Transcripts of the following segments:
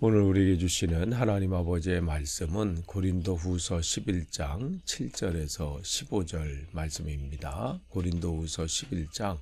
오늘 우리에게 주시는 하나님 아버지의 말씀은 고린도후서 11장 7절에서 15절 말씀입니다. 고린도후서 11장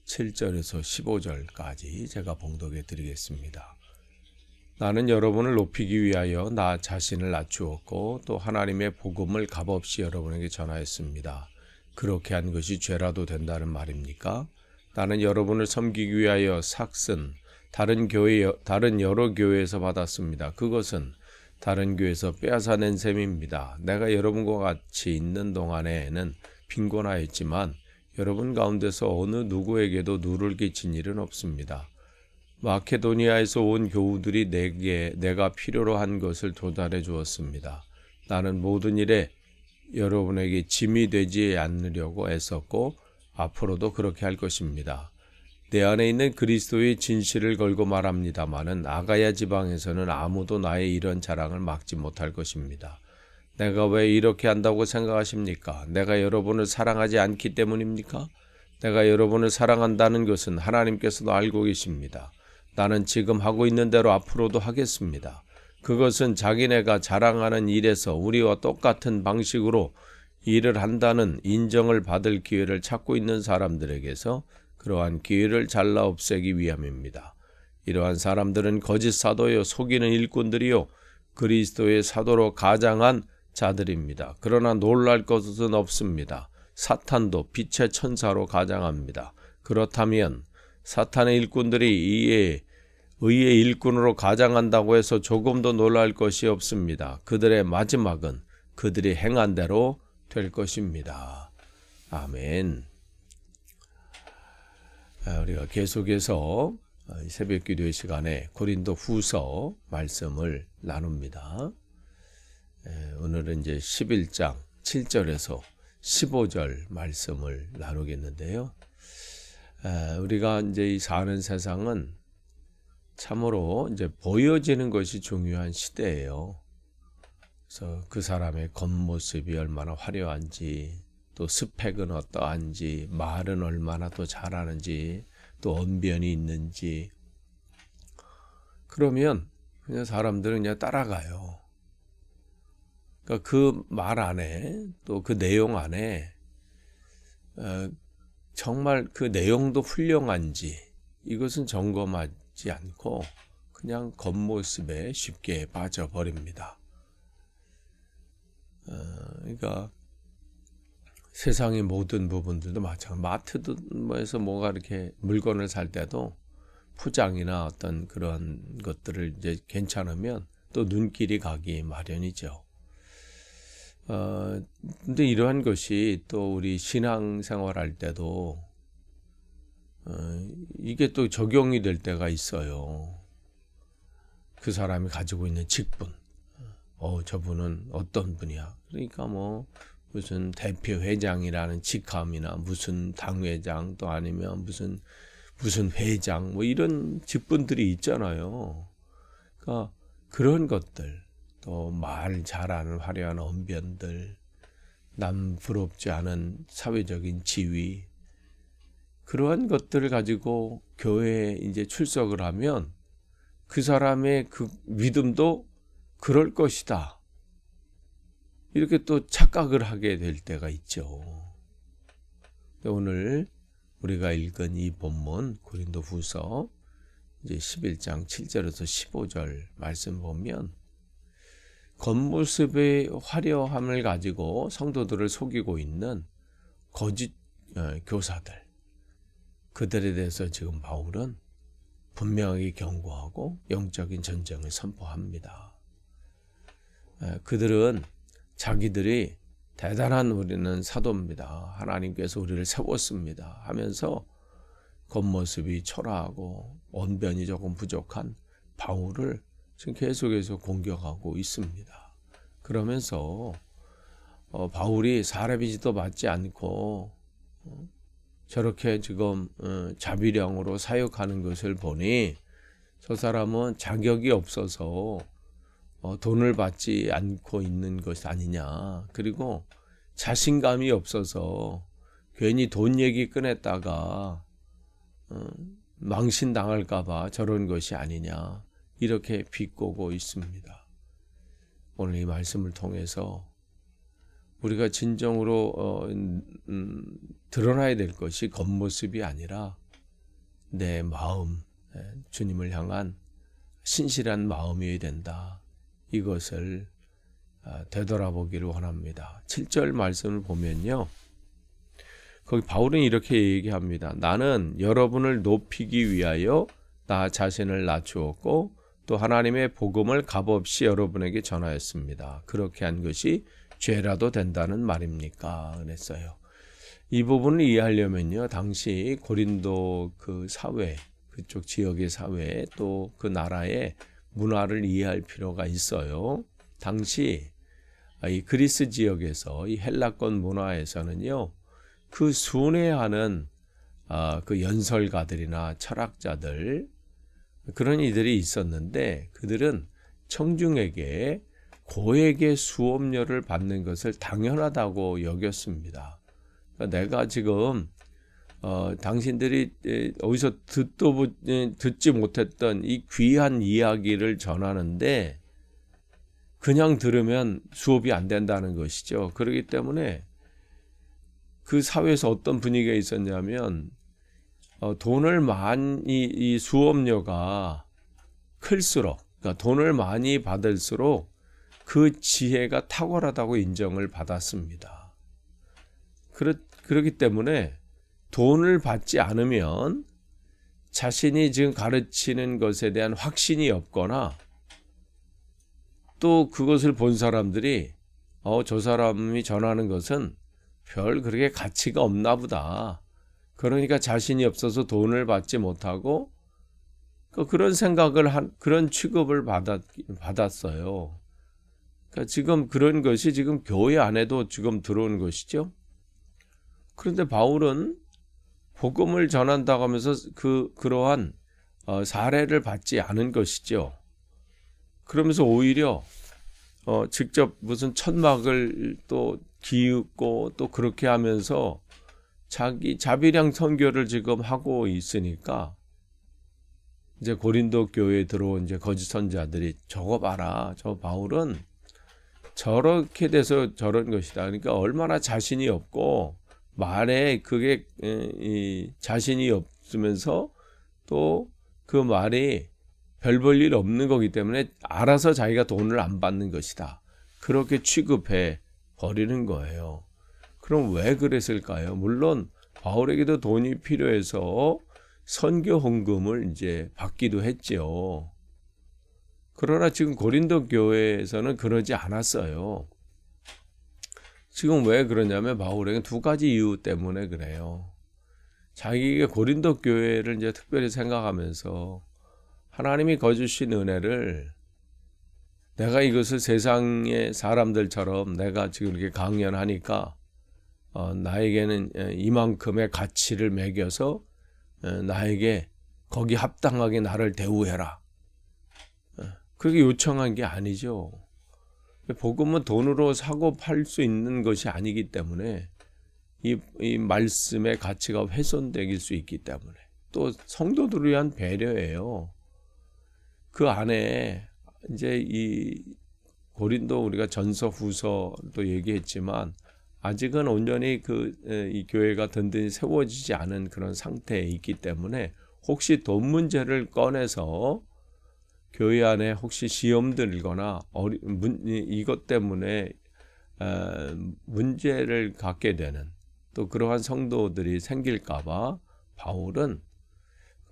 7절에서 15절까지 제가 봉독해 드리겠습니다. 나는 여러분을 높이기 위하여 나 자신을 낮추었고 또 하나님의 복음을 값없이 여러분에게 전하였습니다. 그렇게 한 것이 죄라도 된다는 말입니까? 나는 여러분을 섬기기 위하여 삭슨 다른 여러 교회에서 받았습니다. 그것은 다른 교회에서 빼앗아낸 셈입니다. 내가 여러분과 같이 있는 동안에는 빈곤하였지만 여러분 가운데서 어느 누구에게도 누를 끼친 일은 없습니다. 마케도니아에서 온 교우들이 내가 필요로 한 것을 도달해 주었습니다. 나는 모든 일에 여러분에게 짐이 되지 않으려고 애썼고 앞으로도 그렇게 할 것입니다. 내 안에 있는 그리스도의 진실을 걸고 말합니다마는 아가야 지방에서는 아무도 나의 이런 자랑을 막지 못할 것입니다. 내가 왜 이렇게 한다고 생각하십니까? 내가 여러분을 사랑하지 않기 때문입니까? 내가 여러분을 사랑한다는 것은 하나님께서도 알고 계십니다. 나는 지금 하고 있는 대로 앞으로도 하겠습니다. 그것은 자기네가 자랑하는 일에서 우리와 똑같은 방식으로 일을 한다는 인정을 받을 기회를 찾고 있는 사람들에게서 그러한 기회를 잘라 없애기 위함입니다. 이러한 사람들은 거짓 사도요 속이는 일꾼들이요 그리스도의 사도로 가장한 자들입니다. 그러나 놀랄 것은 없습니다. 사탄도 빛의 천사로 가장합니다. 그렇다면 사탄의 일꾼들이 의의 일꾼으로 가장한다고 해서 조금도 놀랄 것이 없습니다. 그들의 마지막은 그들이 행한 대로 될 것입니다. 아멘. 우리가 계속해서 새벽 기도의 시간에 고린도 후서 말씀을 나눕니다. 오늘은 이제 11장 7절에서 15절 말씀을 나누겠는데요. 우리가 이제 이 사는 세상은 참으로 이제 보여지는 것이 중요한 시대예요. 그래서 그 사람의 겉모습이 얼마나 화려한지, 또 스펙은 어떠한지, 말은 얼마나 또 잘하는지, 또 언변이 있는지. 그러면 그냥 사람들은 그냥 따라가요. 그러니까 그 말 안에, 또 그 내용 안에 정말 그 내용도 훌륭한지 이것은 점검하지 않고 그냥 겉모습에 쉽게 빠져버립니다. 그러니까 세상의 모든 부분들도 마찬가지. 마트에서 뭐가 이렇게 물건을 살 때도 포장이나 어떤 그런 것들을 이제 괜찮으면 또 눈길이 가기 마련이죠. 근데 이러한 것이 또 우리 신앙생활 할 때도 이게 또 적용이 될 때가 있어요. 그 사람이 가지고 있는 직분. 저분은 어떤 분이야. 그러니까 무슨 대표 회장이라는 직함이나 무슨 당회장 또 아니면 무슨 회장 이런 직분들이 있잖아요. 그러니까 그런 것들 또 말 잘하는 화려한 언변들 남 부럽지 않은 사회적인 지위 그러한 것들을 가지고 교회에 이제 출석을 하면 그 사람의 그 믿음도 그럴 것이다. 이렇게 또 착각을 하게 될 때가 있죠. 오늘 우리가 읽은 이 본문 고린도후서 이제 11장 7절에서 15절 말씀 보면 겉모습의 화려함을 가지고 성도들을 속이고 있는 거짓 교사들 그들에 대해서 지금 바울은 분명하게 경고하고 영적인 전쟁을 선포합니다. 그들은 자기들이 대단한 우리는 사도입니다. 하나님께서 우리를 세웠습니다 하면서 겉모습이 초라하고 언변이 조금 부족한 바울을 지금 계속해서 공격하고 있습니다. 그러면서 바울이 사람이지도 맞지 않고 저렇게 지금 자비령으로 사역하는 것을 보니 저 사람은 자격이 없어서 돈을 받지 않고 있는 것이 아니냐. 그리고 자신감이 없어서 괜히 돈 얘기 꺼냈다가 망신당할까 봐 저런 것이 아니냐. 이렇게 비꼬고 있습니다. 오늘 이 말씀을 통해서 우리가 진정으로 드러나야 될 것이 겉모습이 아니라 내 마음, 주님을 향한 신실한 마음이어야 된다. 이것을 되돌아보기를 원합니다. 7절 말씀을 보면요. 거기 바울은 이렇게 얘기합니다. 나는 여러분을 높이기 위하여 나 자신을 낮추었고 또 하나님의 복음을 값없이 여러분에게 전하였습니다. 그렇게 한 것이 죄라도 된다는 말입니까? 그랬어요. 이 부분을 이해하려면요. 당시 고린도 그 사회, 그쪽 지역의 사회 또 그 나라의 문화를 이해할 필요가 있어요. 당시 이 그리스 지역에서 이 헬라권 문화에서는요. 그 순회하는 그 연설가들이나 철학자들 그런 이들이 있었는데 그들은 청중에게 고액의 수업료를 받는 것을 당연하다고 여겼습니다. 그러니까 내가 지금 당신들이 어디서 듣지 못했던 이 귀한 이야기를 전하는데 그냥 들으면 수업이 안 된다는 것이죠. 그렇기 때문에 그 사회에서 어떤 분위기가 있었냐면 돈을 많이 이 수업료가 클수록 그러니까 돈을 많이 받을수록 그 지혜가 탁월하다고 인정을 받았습니다. 그렇기 때문에 돈을 받지 않으면 자신이 지금 가르치는 것에 대한 확신이 없거나 또 그것을 본 사람들이 저 사람이 전하는 것은 별 그렇게 가치가 없나 보다. 그러니까 자신이 없어서 돈을 받지 못하고 그런 생각을 그런 취급을 받았어요. 그러니까 지금 그런 것이 지금 교회 안에도 지금 들어오는 것이죠. 그런데 바울은 복음을 전한다고 하면서 그러한 사례를 받지 않은 것이죠. 그러면서 오히려 직접 무슨 천막을 또 기웃고 또 그렇게 하면서 자기 자비량 선교를 지금 하고 있으니까 이제 고린도 교회에 들어온 이제 거짓 선자들이 저거 봐라. 저 바울은 저렇게 돼서 저런 것이다. 그러니까 얼마나 자신이 없고 말에 그게 자신이 없으면서 또 그 말이 별 볼 일 없는 거기 때문에 알아서 자기가 돈을 안 받는 것이다. 그렇게 취급해 버리는 거예요. 그럼 왜 그랬을까요? 물론 바울에게도 돈이 필요해서 선교 헌금을 이제 받기도 했죠. 그러나 지금 고린도 교회에서는 그러지 않았어요. 지금 왜 그러냐면 바울에게 두 가지 이유 때문에 그래요. 자기가 고린도 교회를 이제 특별히 생각하면서 하나님이 거주신 은혜를 내가 이것을 세상의 사람들처럼 내가 지금 이렇게 강연하니까 나에게는 이만큼의 가치를 매겨서 나에게 거기 합당하게 나를 대우해라. 그렇게 요청한 게 아니죠. 복음은 돈으로 사고 팔 수 있는 것이 아니기 때문에 이 말씀의 가치가 훼손될 수 있기 때문에 또 성도들을 위한 배려예요. 그 안에 이제 이 고린도 우리가 전서 후서도 얘기했지만 아직은 온전히 이 교회가 든든히 세워지지 않은 그런 상태에 있기 때문에 혹시 돈 문제를 꺼내서 교회 안에 혹시 시험 들거나 이것 때문에 문제를 갖게 되는 또 그러한 성도들이 생길까 봐 바울은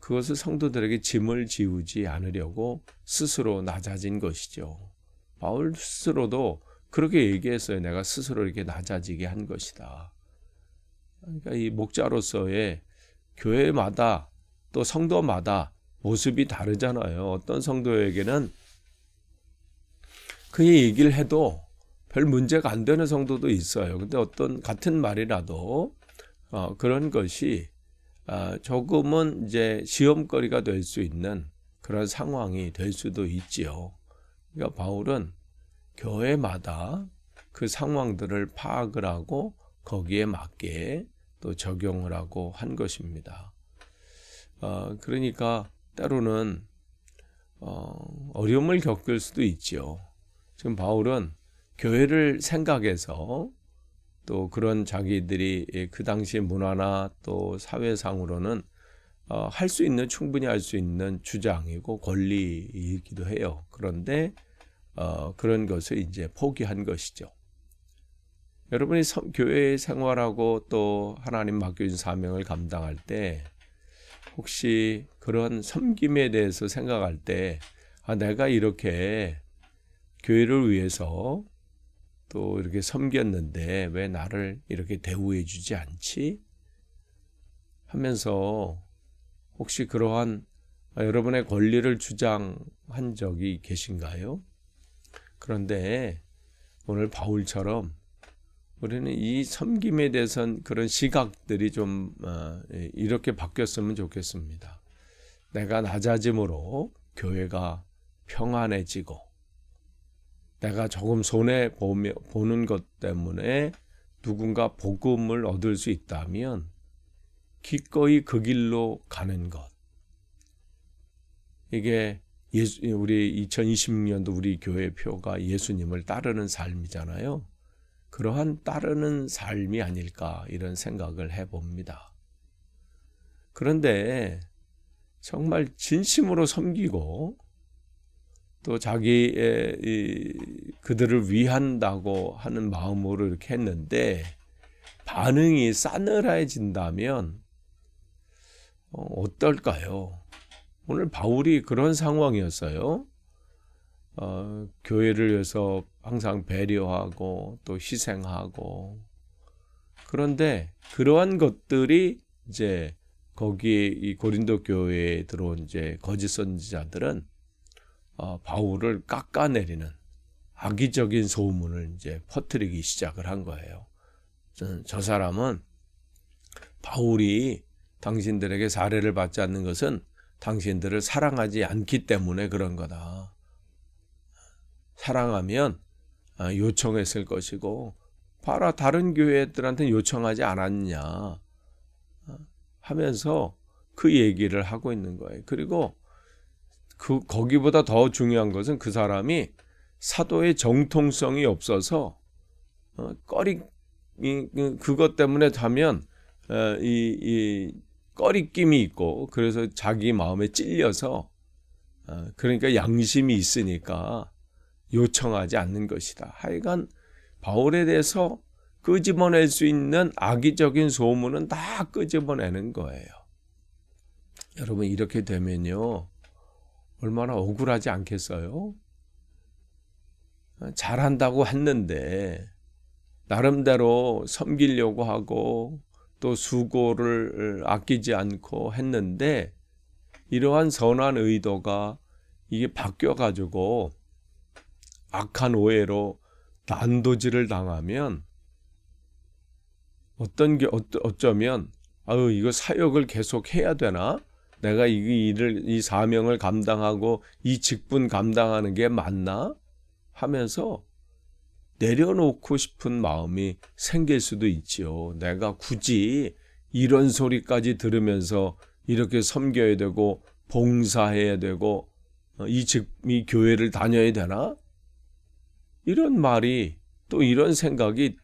그것을 성도들에게 짐을 지우지 않으려고 스스로 낮아진 것이죠. 바울 스스로도 그렇게 얘기했어요. 내가 스스로 이렇게 낮아지게 한 것이다. 그러니까 이 목자로서의 교회마다 또 성도마다 모습이 다르잖아요. 어떤 성도에게는 그 얘기를 해도 별 문제가 안 되는 성도도 있어요. 근데 어떤 같은 말이라도 그런 것이 조금은 이제 시험거리가 될 수 있는 그런 상황이 될 수도 있지요. 그러니까 바울은 교회마다 그 상황들을 파악을 하고 거기에 맞게 또 적용을 하고 한 것입니다. 그러니까 때로는 어려움을 겪을 수도 있죠. 지금 바울은 교회를 생각해서 또 그런 자기들이 그 당시 문화나 또 사회상으로는 할 수 있는, 충분히 할 수 있는 주장이고 권리이기도 해요. 그런데 그런 것을 이제 포기한 것이죠. 여러분이 교회 생활하고 또 하나님 맡겨준 사명을 감당할 때 혹시 그런 섬김에 대해서 생각할 때 내가 이렇게 교회를 위해서 또 이렇게 섬겼는데 왜 나를 이렇게 대우해 주지 않지? 하면서 혹시 그러한 여러분의 권리를 주장한 적이 계신가요? 그런데 오늘 바울처럼 우리는 이 섬김에 대해서는 그런 시각들이 좀 이렇게 바뀌었으면 좋겠습니다. 내가 낮아짐으로 교회가 평안해지고 내가 조금 손해보는 것 때문에 누군가 복음을 얻을 수 있다면 기꺼이 그 길로 가는 것. 이게 우리 2026년도 우리 교회 표가 예수님을 따르는 삶이잖아요. 그러한 따르는 삶이 아닐까 이런 생각을 해봅니다. 그런데 정말 진심으로 섬기고 또 자기의 그들을 위한다고 하는 마음으로 이렇게 했는데 반응이 싸늘해진다면 어떨까요? 오늘 바울이 그런 상황이었어요. 교회를 위해서 항상 배려하고 또 희생하고 그런데 그러한 것들이 이제 거기 이 고린도 교회에 들어온 이제 거짓 선지자들은 바울을 깎아내리는 악의적인 소문을 이제 퍼뜨리기 시작을 한 거예요. 저 사람은 바울이 당신들에게 사례를 받지 않는 것은 당신들을 사랑하지 않기 때문에 그런 거다. 사랑하면 요청했을 것이고 봐라 다른 교회들한테 요청하지 않았냐 하면서 그 얘기를 하고 있는 거예요. 그리고 거기보다 더 중요한 것은 그 사람이 사도의 정통성이 없어서 그것 때문에 하면 이 꺼리낌이 있고 그래서 자기 마음에 찔려서 그러니까 양심이 있으니까 요청하지 않는 것이다. 하여간 바울에 대해서 끄집어낼 수 있는 악의적인 소문은 다 끄집어내는 거예요. 여러분 이렇게 되면요 얼마나 억울하지 않겠어요? 잘한다고 했는데 나름대로 섬기려고 하고 또 수고를 아끼지 않고 했는데 이러한 선한 의도가 이게 바뀌어가지고 악한 오해로 난도질을 당하면 어쩌면 이거 사역을 계속 해야 되나? 내가 이 사명을 감당하고 이 직분 감당하는 게 맞나? 하면서 내려놓고 싶은 마음이 생길 수도 있지요. 내가 굳이 이런 소리까지 들으면서 이렇게 섬겨야 되고 봉사해야 되고 이 교회를 다녀야 되나? 이런 말이 또 이런 생각이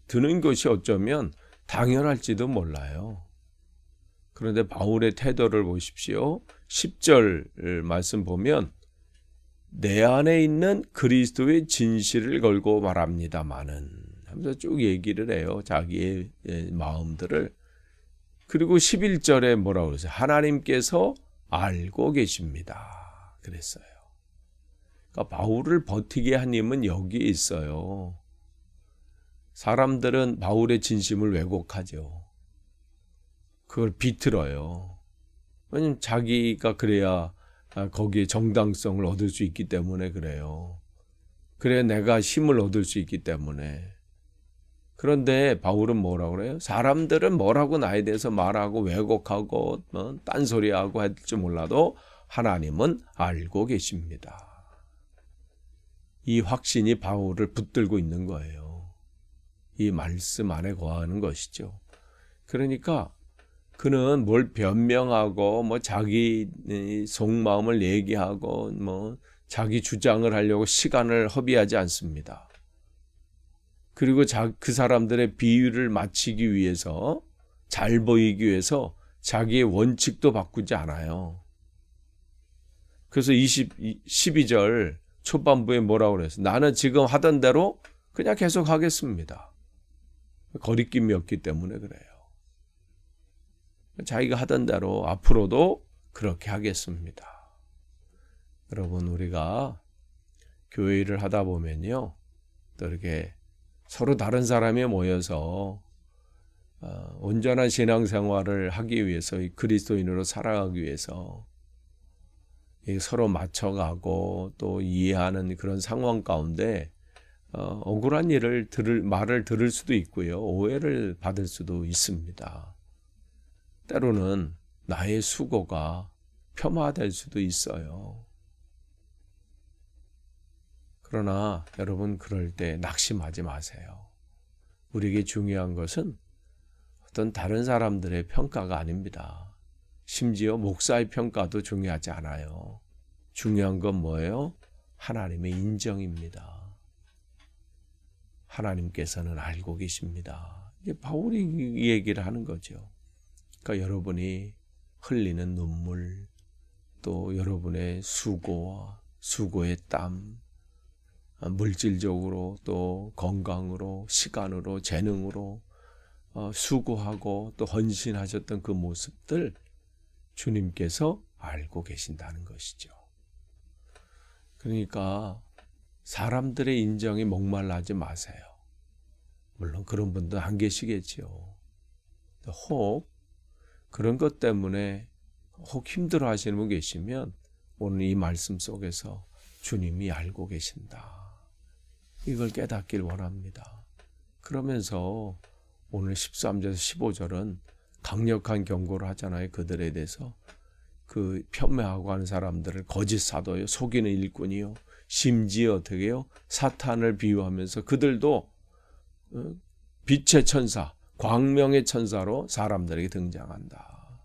드는 것이 어쩌면 당연할지도 몰라요. 그런데 바울의 태도를 보십시오. 10절 말씀 보면 내 안에 있는 그리스도의 진실을 걸고 말합니다마는 하면서 쭉 얘기를 해요. 자기의 마음들을. 그리고 11절에 뭐라고 그러세요? 하나님께서 알고 계십니다. 그랬어요. 그러니까 바울을 버티게 한 힘은 여기에 있어요. 사람들은 바울의 진심을 왜곡하죠. 그걸 비틀어요. 왜냐면 자기가 그래야 거기에 정당성을 얻을 수 있기 때문에 그래요. 그래 내가 힘을 얻을 수 있기 때문에. 그런데 바울은 뭐라고 그래요? 사람들은 뭐라고 나에 대해서 말하고 왜곡하고 딴소리하고 할지 몰라도 하나님은 알고 계십니다. 이 확신이 바울을 붙들고 있는 거예요. 이 말씀 안에 거하는 것이죠. 그러니까 그는 뭘 변명하고 뭐 자기 속마음을 얘기하고 뭐 자기 주장을 하려고 시간을 허비하지 않습니다. 그리고 그 사람들의 비유를 맞추기 위해서, 잘 보이기 위해서 자기의 원칙도 바꾸지 않아요. 그래서 12절 초반부에 뭐라고 그랬어요? 나는 지금 하던 대로 그냥 계속 하겠습니다. 거리낌이 없기 때문에 그래요. 자기가 하던 대로 앞으로도 그렇게 하겠습니다. 여러분, 우리가 교회 일을 하다 보면요, 또 이렇게 서로 다른 사람이 모여서 온전한 신앙생활을 하기 위해서, 그리스도인으로 살아가기 위해서 서로 맞춰가고 또 이해하는 그런 상황 가운데 억울한 말을 들을 수도 있고요, 오해를 받을 수도 있습니다. 때로는 나의 수고가 폄하될 수도 있어요. 그러나 여러분, 그럴 때 낙심하지 마세요. 우리에게 중요한 것은 어떤 다른 사람들의 평가가 아닙니다. 심지어 목사의 평가도 중요하지 않아요. 중요한 건 뭐예요? 하나님의 인정입니다. 하나님께서는 알고 계십니다. 이제 바울이 이 얘기를 하는 거죠. 그러니까 여러분이 흘리는 눈물, 또 여러분의 수고와 수고의 땀, 물질적으로 또 건강으로, 시간으로, 재능으로 수고하고 또 헌신하셨던 그 모습들 주님께서 알고 계신다는 것이죠. 그러니까 사람들의 인정에 목말라하지 마세요. 물론 그런 분도 안 계시겠죠. 혹 그런 것 때문에 혹 힘들어 하시는 분 계시면 오늘 이 말씀 속에서 주님이 알고 계신다, 이걸 깨닫길 원합니다. 그러면서 오늘 13절에서 15절은 강력한 경고를 하잖아요. 그들에 대해서. 그 폄훼하고 하는 사람들을 거짓 사도요, 속이는 일꾼이요, 심지어 어떻게 해요? 사탄을 비유하면서 그들도 빛의 천사, 광명의 천사로 사람들에게 등장한다.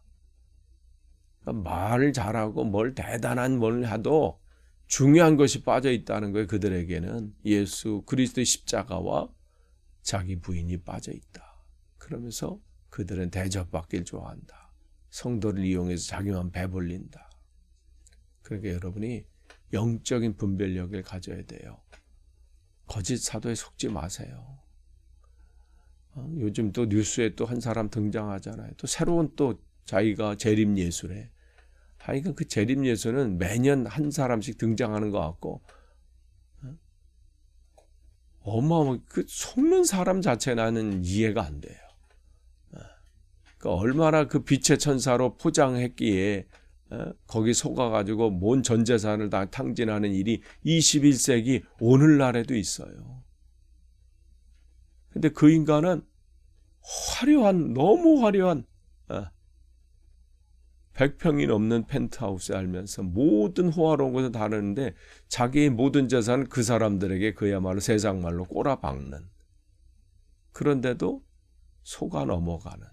그러니까 말을 잘하고 뭘 대단한 뭘 해도 중요한 것이 빠져 있다는 거예요. 그들에게는 예수 그리스도의 십자가와 자기 부인이 빠져 있다. 그러면서 그들은 대접받길 좋아한다. 성도를 이용해서 자기만 배불린다. 그러니까 여러분이 영적인 분별력을 가져야 돼요. 거짓 사도에 속지 마세요. 요즘 또 뉴스에 또 한 사람 등장하잖아요. 또 새로운 또 자기가 재림 예수래. 하여간 그 재림 예수는 매년 한 사람씩 등장하는 것 같고, 그 속는 사람 자체 나는 이해가 안 돼요. 그러니까 얼마나 그 빛의 천사로 포장했기에 거기 속아가지고 온 전 재산을 다 탕진하는 일이 21세기 오늘날에도 있어요. 근데 그 인간은 너무 화려한 100평이 넘는 펜트하우스에 알면서 모든 호화로운 것을 다루는데 자기의 모든 재산을 그 사람들에게 그야말로 세상말로 꼬라박는, 그런데도 속아 넘어가는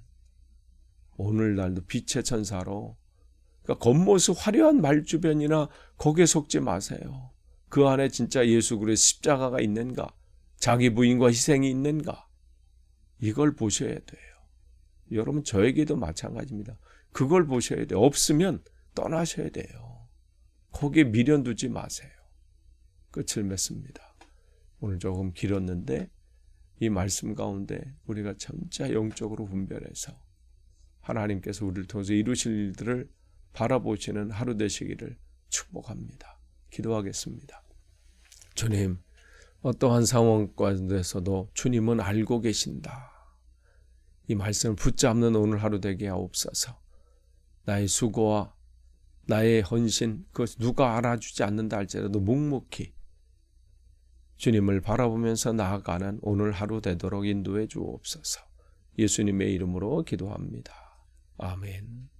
오늘날도 빛의 천사로, 그러니까 겉모습 화려한 말주변이나 거기에 속지 마세요. 그 안에 진짜 예수 그리스도의 십자가가 있는가, 자기 부인과 희생이 있는가, 이걸 보셔야 돼요. 여러분, 저에게도 마찬가지입니다. 그걸 보셔야 돼요. 없으면 떠나셔야 돼요. 거기에 미련 두지 마세요. 끝을 맺습니다. 오늘 조금 길었는데 이 말씀 가운데 우리가 진짜 영적으로 분별해서 하나님께서 우리를 통해서 이루실 일들을 바라보시는 하루 되시기를 축복합니다. 기도하겠습니다. 주님, 어떠한 상황 가운데서도 주님은 알고 계신다. 이 말씀을 붙잡는 오늘 하루 되게 하옵소서. 나의 수고와 나의 헌신, 그것 누가 알아주지 않는다 할지라도 묵묵히 주님을 바라보면서 나아가는 오늘 하루 되도록 인도해 주옵소서. 예수님의 이름으로 기도합니다. 아멘.